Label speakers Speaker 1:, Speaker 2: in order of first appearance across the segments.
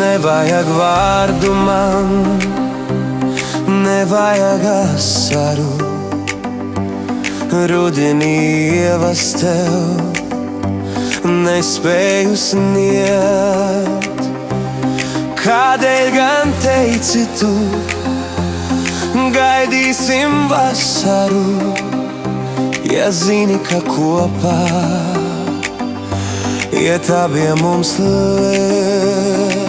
Speaker 1: Nevajag vārdu man, nevajag asaru, rudenī ievas tev nespēju sniegt. Kādēļ gan teici tu, gaidīsim vasaru, ja zini, ka kopā iet abiem mums liekts?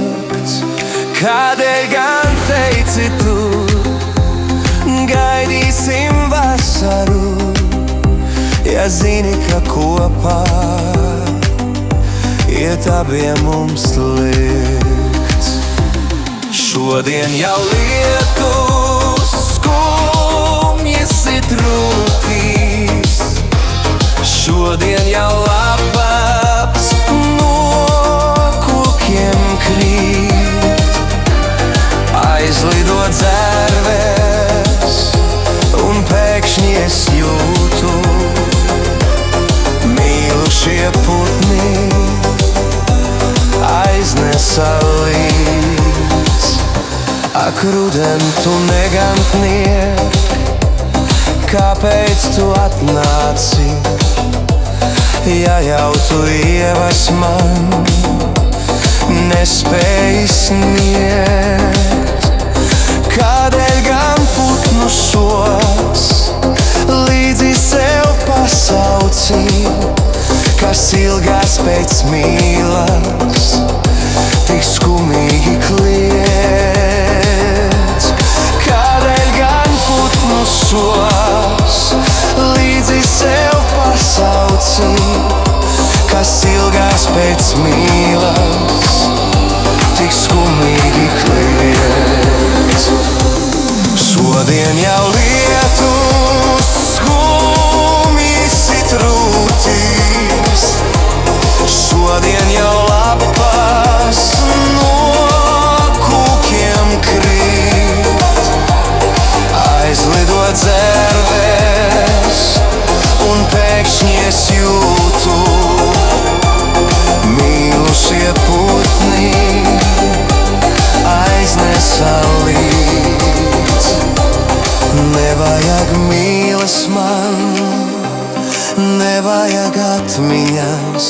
Speaker 1: Kādēļ gan teici tu, gaidīsim vasaru, ja zini, ka kopā iet abiem mums liekts? Šodien jau lietus skumjas it rūtīs, šodien jau lapaps no kokiem krīt. Aizlido dzērves un pēkšņi es jūtu, mīlušie putni aiznesa līdz. Ak, ruden, tu negantniek, kāpēc tu atnāci, ja jau tu ievas man nespēji sniegt? Kādēļ gan putnu šos līdzi sev pasauci, kas ilgās pēc mīlas tik skumīgi kliedz? Kādēļ gan putnu šos līdzi sev pasauci, kas ilgās pēc mīlas tik skumīgi kliedz? Šodien jau lietus skumjas it rūtīs, šodien jau lapas no kokiem krīt. Aizlido dzērves un pēkšņi es jūtu, mīlušie putni aiznesa līdz. Nevajag mīlas man, nevajag atmiņas,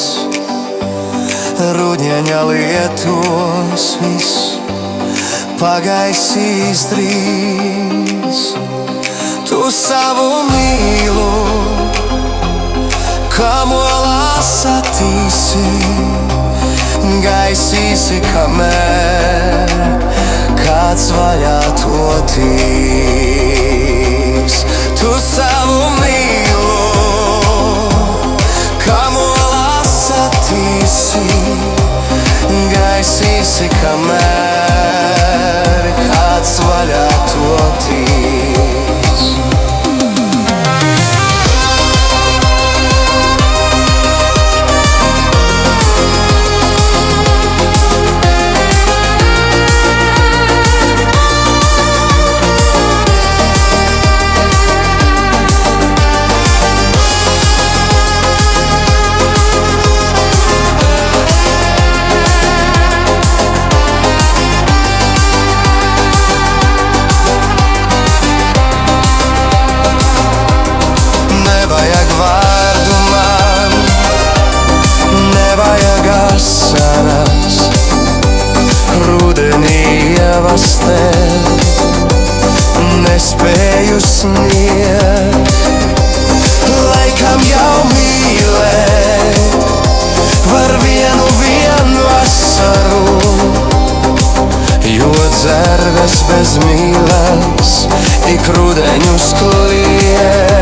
Speaker 1: rudeņa lietus viss pagaisīs drīz. Tu savu mīlu kamolā satīsi, gaisīsi, kamēr kāds vaļā to tīs. Tu savu mīlu kamolā satīsi, gaisīsi, kamēr kāds vaļā to tīs. Nespēju sniegt, laikam jau mīlēt var vienu vasaru, jo dzērves bez mīlas ik rudeņus kliedz.